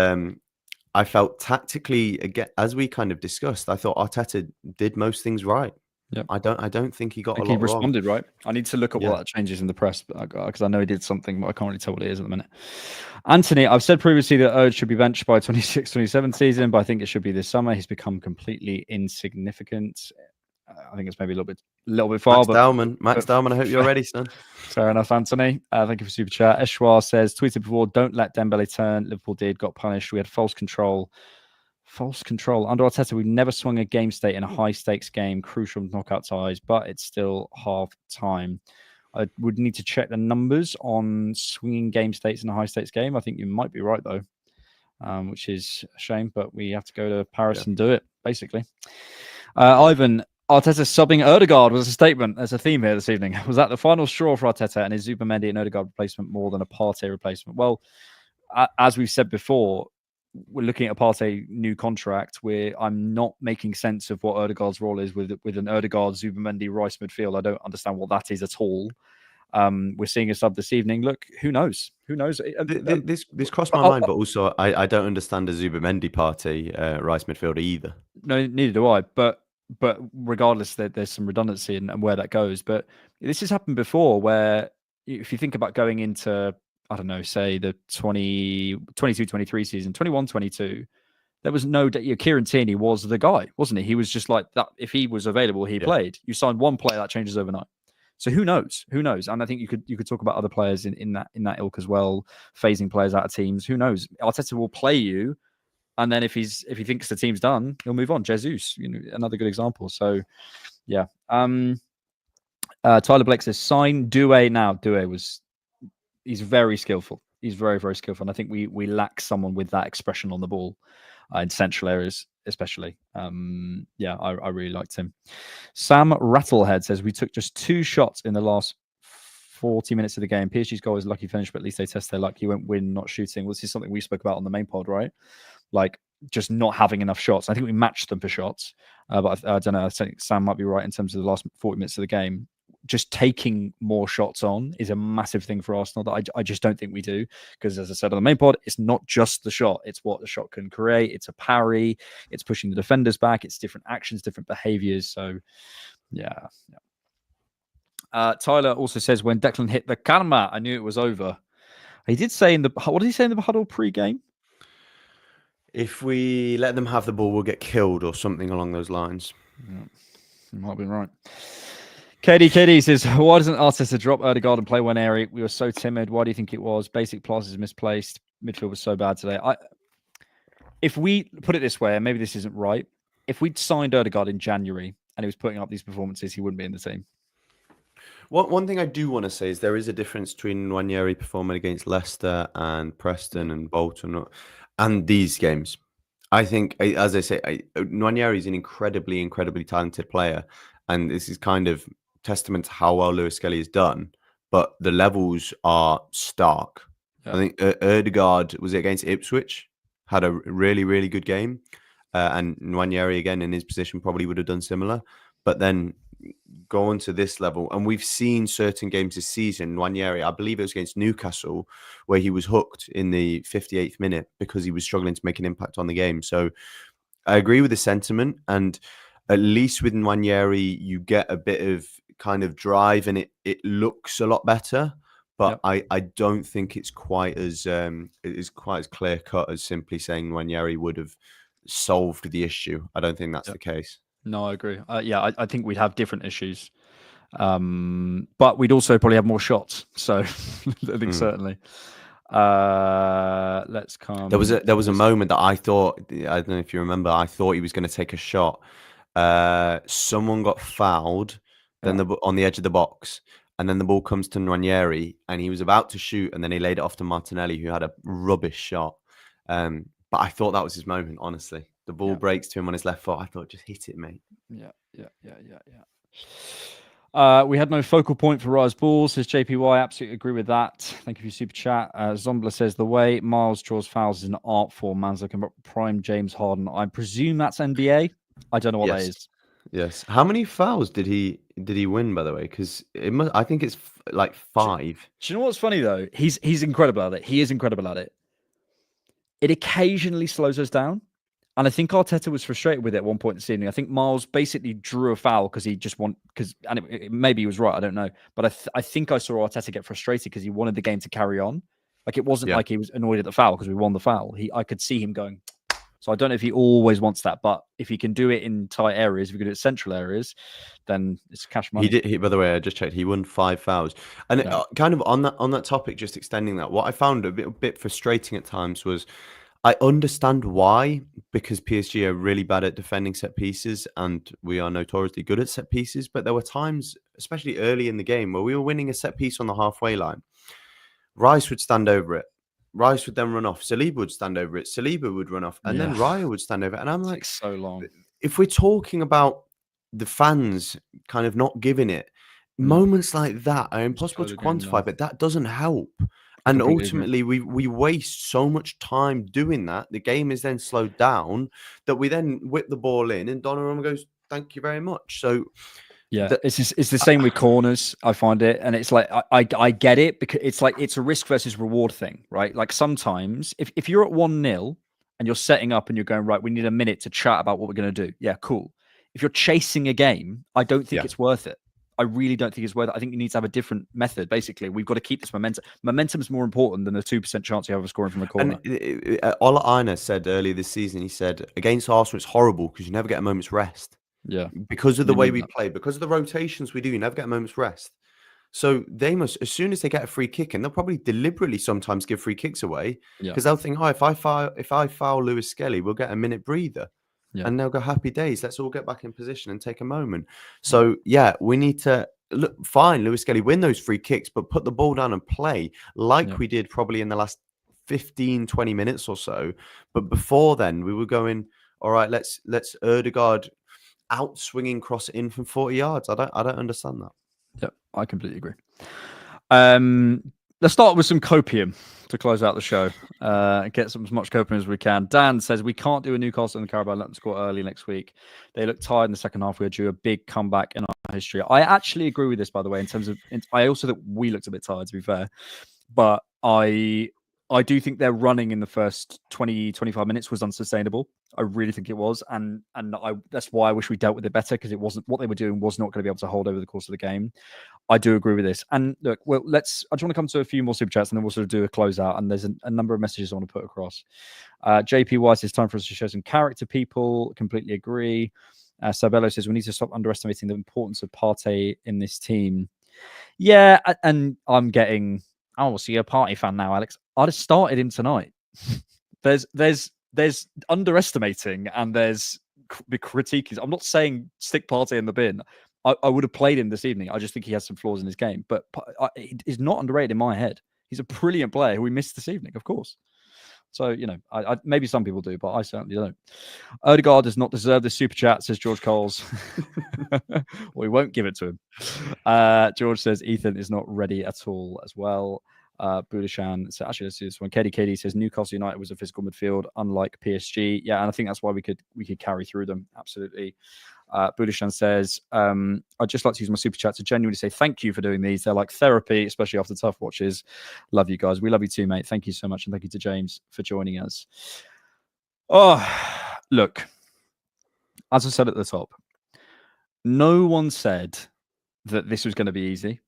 I felt tactically, again, as we kind of discussed, I thought Arteta did most things right. Yeah, I don't think he got a lot wrong. He responded wrong. Right. I need to look at what that changes in the press, because I know he did something, but I can't really tell what it is at the minute. Anthony, I've said previously that Odegaard should be benched by 26-27 season, but I think it should be this summer. He's become completely insignificant. I think it's maybe a little bit far. Max Dowman, I hope you're ready, son. Fair enough, Anthony. Thank you for super chat. Eshwar says, tweeted before, don't let Dembele turn. Liverpool got punished. We had false control. Under Arteta, we've never swung a game state in a high-stakes game, crucial knockout ties, but it's still half-time. I would need to check the numbers on swinging game states in a high-stakes game. I think you might be right, though, which is a shame, but we have to go to Paris and do it, basically. Ivan, Arteta subbing Odegaard was a statement. There's a theme here this evening. Was that the final straw for Arteta, and is Zubimendi an Odegaard replacement more than a Partey replacement? Well, as we've said before, we're looking at a Partey new contract where I'm not making sense of what Odegaard's role is with an Odegaard, Zubimendi, Rice midfield. I don't understand what that is at all. We're seeing a sub this evening. Look, who knows? Who knows? This crossed my mind, but also I don't understand a Zubimendi Partey Rice midfielder either. No, neither do I. But regardless, there's some redundancy in where that goes. But this has happened before, where if you think about going into, I don't know, say the 22-23 season, 21-22, there was no Kieran Tierney was the guy, wasn't he? He was just like that. If he was available, he played. You signed one player, that changes overnight. So who knows? Who knows? And I think you could talk about other players in that ilk as well, phasing players out of teams. Who knows? Arteta will play you, and then if he thinks the team's done, he'll move on. Jesus, another good example. So yeah. Tyler Blake says sign Doué now. He's very skillful. He's very, very skillful. And I think we lack someone with that expression on the ball in central areas, especially. I really liked him. Sam Rattlehead says we took just 2 shots in the last 40 minutes of the game. PSG's goal is a lucky finish, but at least they test their luck. You won't win not shooting. Well, this is something we spoke about on the main pod, right? Like just not having enough shots. I think we matched them for shots, but I don't know. I think Sam might be right in terms of the last 40 minutes of the game. Just taking more shots on is a massive thing for Arsenal that I just don't think we do. Because as I said on the main pod, it's not just the shot. It's what the shot can create. It's a parry. It's pushing the defenders back. It's different actions, different behaviors. So, yeah. Tyler also says, when Declan hit the karma, I knew it was over. He did say what did he say in the huddle pre-game? If we let them have the ball, we'll get killed or something along those lines. Yeah, you might have been right. KD says, why doesn't Arteta drop Odegaard and play Waneri? We were so timid. Why do you think it was? Basic plus is misplaced. Midfield was so bad today. If we put it this way, and maybe this isn't right, if we'd signed Odegaard in January and he was putting up these performances, he wouldn't be in the team. One thing I do want to say is there is a difference between Waneri performing against Leicester and Preston and Bolton and these games. I think, as I say, Waneri is an incredibly, incredibly talented player. And this is kind of testament to how well Lewis-Skelly has done, but the levels are stark. Yeah. I think Odegaard was against Ipswich, had a really, really good game, and Nwaneri again in his position probably would have done similar. But then go on to this level, and we've seen certain games this season. Nwaneri, I believe it was against Newcastle, where he was hooked in the 58th minute because he was struggling to make an impact on the game. So I agree with the sentiment, and at least with Nwaneri, you get a bit of kind of drive and it looks a lot better. But yep. I don't think it's quite as clear cut as simply saying Nwaneri would have solved the issue. I don't think that's the case. No, I agree. I think we'd have different issues. But we'd also probably have more shots. So I think certainly. Let's come. There was a moment that I thought, I don't know if you remember, I thought he was going to take a shot. Someone got fouled on the edge of the box, and then the ball comes to Nwaneri, and he was about to shoot, and then he laid it off to Martinelli, who had a rubbish shot. But I thought that was his moment, honestly. The ball breaks to him on his left foot. I thought, just hit it, mate. Yeah. We had no focal point for Rise Ball, says JPY. Absolutely agree with that. Thank you for your super chat. Zombler says, the way Miles draws fouls is an art form. Man's looking at prime James Harden. I presume that's NBA. I don't know what that is. Yes. How many fouls did he win, by the way? Because I think it's like 5. Do you know what's funny though? He's incredible at it. He is incredible at it. It occasionally slows us down. And I think Arteta was frustrated with it at one point this evening. I think Miles basically drew a foul because he just maybe he was right. I don't know. But I think I saw Arteta get frustrated because he wanted the game to carry on. Like it wasn't like he was annoyed at the foul because we won the foul. I could see him going. So I don't know if he always wants that, but if he can do it in tight areas, if he can do it in central areas, then it's cash money. He did. By the way, I just checked. He won 5 fouls, and kind of on that topic, just extending that. What I found a bit frustrating at times was, I understand why, because PSG are really bad at defending set pieces, and we are notoriously good at set pieces. But there were times, especially early in the game, where we were winning a set piece on the halfway line. Rice would stand over it. Rice would then run off. Saliba would stand over it. Saliba would run off. And then Raya would stand over it. And I'm like, so long. If we're talking about the fans kind of not giving it, moments like that are impossible to quantify, but that doesn't help. And completely agree. ultimately, we waste so much time doing that. The game is then slowed down that we then whip the ball in, and Donnarumma goes, "Thank you very much." So, Yeah, it's the same with corners. I find it, and it's like I get it, because it's a risk versus reward thing, right? Like sometimes if you're at 1-0 and you're setting up and you're going, right, we need a minute to chat about what we're going to do. Yeah, cool. If you're chasing a game, I don't think it's worth it. I really don't think it's worth it. I think you need to have a different method. Basically, we've got to keep this momentum. Momentum is more important than the 2% chance you have of scoring from a corner. And Ola Aina said earlier this season, he said, against Arsenal, it's horrible because you never get a moment's rest. Yeah. Because of the way we play, because of the rotations we do, you never get a moment's rest. So they must, as soon as they get a free kick, and they'll probably deliberately sometimes give free kicks away, because they'll think, oh, if I foul Lewis-Skelly, we'll get a minute breather. Yeah. And they'll go, happy days. Let's all get back in position and take a moment. So, we need to look fine. Lewis-Skelly win those free kicks, but put the ball down and play like we did probably in the last 15, 20 minutes or so. But before then, we were going, all right, let's Odegaard out swinging cross in from 40 yards. I don't understand that. Yeah, I completely agree. Let's start with some copium to close out the show. Get as much copium as we can. Dan says we can't do a Newcastle and Carabao. Let them score early next week. They look tired in the second half. We're due a big comeback in our history. I actually agree with this, by the way, in terms of. I also think we looked a bit tired, to be fair, but I do think their running in the first 20, 25 minutes was unsustainable. I really think it was. And that's why I wish we dealt with it better, because it wasn't, what they were doing was not going to be able to hold over the course of the game. I do agree with this. And look, I just want to come to a few more super chats, and then we'll sort of do a closeout. And there's a number of messages I want to put across. JP White, it's time for us to show some character, people. Completely agree. Sabello says we need to stop underestimating the importance of Partey in this team. Yeah, and I'm getting... Oh, so you're a Party fan now, Alex. I'd have started him tonight. There's underestimating, and there's critiquing. I'm not saying stick Partey in the bin. I would have played him this evening. I just think he has some flaws in his game, but he's not underrated in my head. He's a brilliant player who we missed this evening, of course. So, I maybe some people do, but I certainly don't. Odegaard does not deserve the super chat, says George Coles. We won't give it to him. George says Ethan is not ready at all as well. Budashan, so actually, let's do this one. KD says Newcastle United was a physical midfield, unlike PSG. Yeah, and I think that's why we could carry through them. Absolutely. Budashan says, I'd just like to use my super chat to genuinely say thank you for doing these. They're like therapy, especially after tough watches. Love you guys. We love you too, mate. Thank you so much. And thank you to James for joining us. Oh, look, as I said at the top, no one said that this was going to be easy.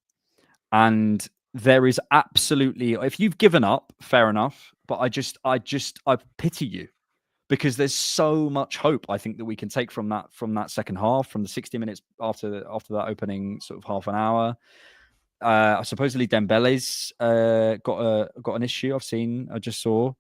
And there is absolutely, if you've given up, fair enough. But I pity you, because there's so much hope I think that we can take from that second half, from the 60 minutes after that opening sort of half an hour. Supposedly Dembele's got an issue. I just saw.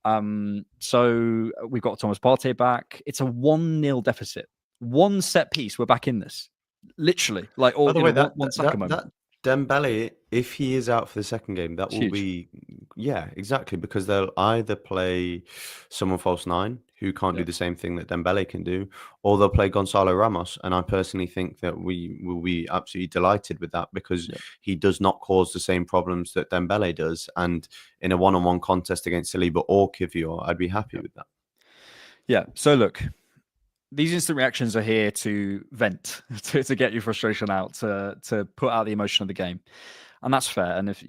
So we've got Thomas Partey back. It's a 1-0 deficit. One set piece, we're back in this. Literally, like all. By the way, one second moment. Dembele, if he is out for the second game, that will be, exactly, because they'll either play someone false nine who can't do the same thing that Dembele can do, or they'll play Gonzalo Ramos. And I personally think that we will be absolutely delighted with that, because he does not cause the same problems that Dembele does. And in a one-on-one contest against Saliba or Kiwior, I'd be happy with that. Yeah. So look, these instant reactions are here to vent, to get your frustration out, to put out the emotion of the game, and that's fair. And if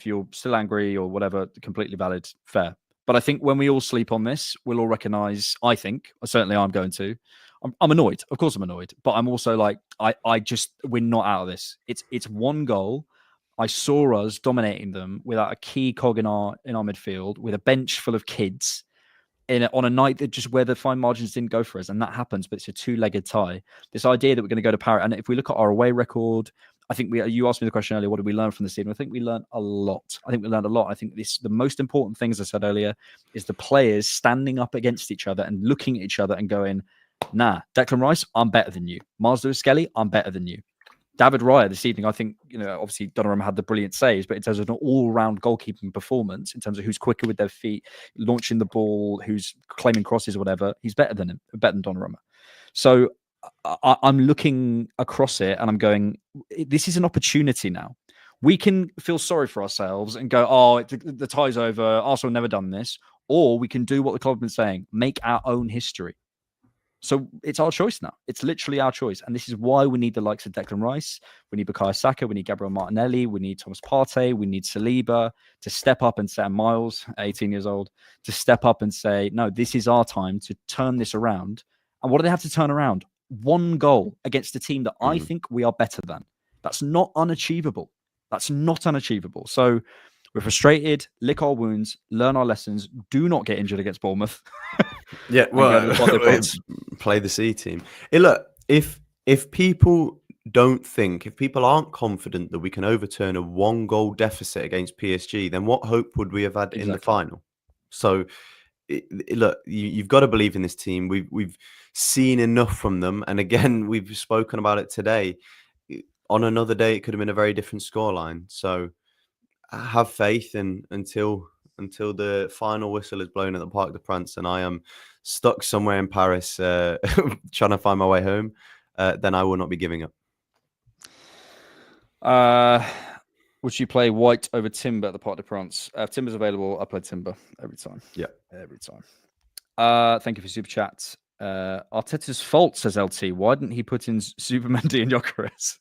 you're still angry or whatever, completely valid, fair. But I think when we all sleep on this, we'll all recognise. I think certainly I'm going to. I'm annoyed. Of course, I'm annoyed, but I'm also like we're not out of this. It's one goal. I saw us dominating them without a key cog in our midfield, with a bench full of kids. On a night that just where the fine margins didn't go for us, and that happens, but it's a two-legged tie. This idea that we're going to go to Paris, and if we look at our away record, I think you asked me the question earlier, what did we learn from the season? I think we learned a lot. I think the most important thing, as I said earlier, is the players standing up against each other and looking at each other and going, nah, Declan Rice, I'm better than you. Lewis-Skelly, I'm better than you. David Raya this evening, I think, obviously Donnarumma had the brilliant saves, but in terms of an all-round goalkeeping performance, in terms of who's quicker with their feet, launching the ball, who's claiming crosses or whatever, he's better than Donnarumma. So I'm looking across it and I'm going, this is an opportunity now. We can feel sorry for ourselves and go, oh, the tie's over. Arsenal never done this. Or we can do what the club have been saying, make our own history. So it's our choice now. It's literally our choice. And this is why we need the likes of Declan Rice. We need Bukayo Saka. We need Gabriel Martinelli. We need Thomas Partey. We need Saliba to step up and say, Miles, 18 years old, to step up and say, no, this is our time to turn this around. And what do they have to turn around? 1 goal against a team that I think we are better than. That's not unachievable. That's not unachievable. So we're frustrated, lick our wounds, learn our lessons, do not get injured against Bournemouth. Yeah, well, play the C team. Hey, look, if people aren't confident that we can overturn a 1-goal deficit against PSG, then what hope would we have had in the final? So, look, you've got to believe in this team. We've seen enough from them, and again, we've spoken about it today. On another day, it could have been a very different scoreline. So, have faith, and until the final whistle is blown at the Parc des Princes and I am stuck somewhere in Paris trying to find my way home, then I will not be giving up. Would you play White over Timber at the Parc des Princes? If Timber's available, I play Timber every time. Yeah. Every time. Thank you for Super Chat. Arteta's fault, says LT. Why didn't he put in Supermendy and Gyökeres?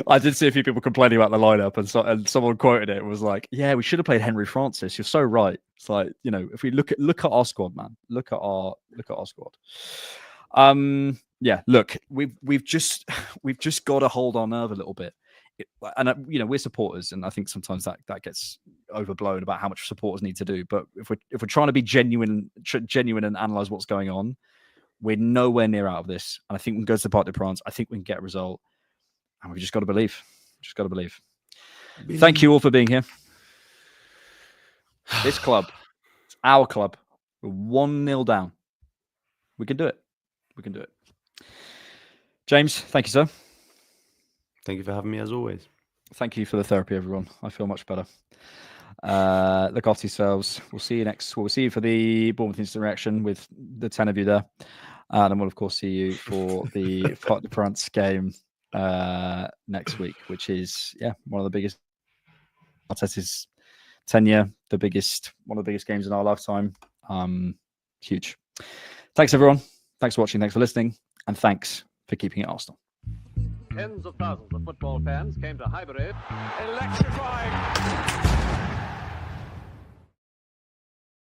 I did see a few people complaining about the lineup, and someone quoted it and was like, "Yeah, we should have played Henry Francis." You're so right. It's like, if we look at our squad, man, look at our squad. Yeah, look, we've just got to hold our nerve a little bit, and we're supporters, and I think sometimes that gets overblown about how much supporters need to do. But if we're trying to be genuine and analyze what's going on, we're nowhere near out of this. And I think we can go to the Parc des Princes. I think we can get a result. And we've just got to believe. Thank you all for being here. This club, it's our club. We're 1-0 down. We can do it. James, thank you, sir. Thank you for having me, as always. Thank you for the therapy, everyone. I feel much better. Look after yourselves. We'll see you for the Bournemouth Instant Reaction with the 10 of you there. And we'll, of course, see you for the Parc des Princes game next week, which is one of the biggest Arteta's tenure, one of the biggest games in our lifetime. Huge. Thanks everyone. Thanks for watching, thanks for listening, and thanks for keeping it Arsenal. Tens of thousands of football fans came to Highbury. Electrifying.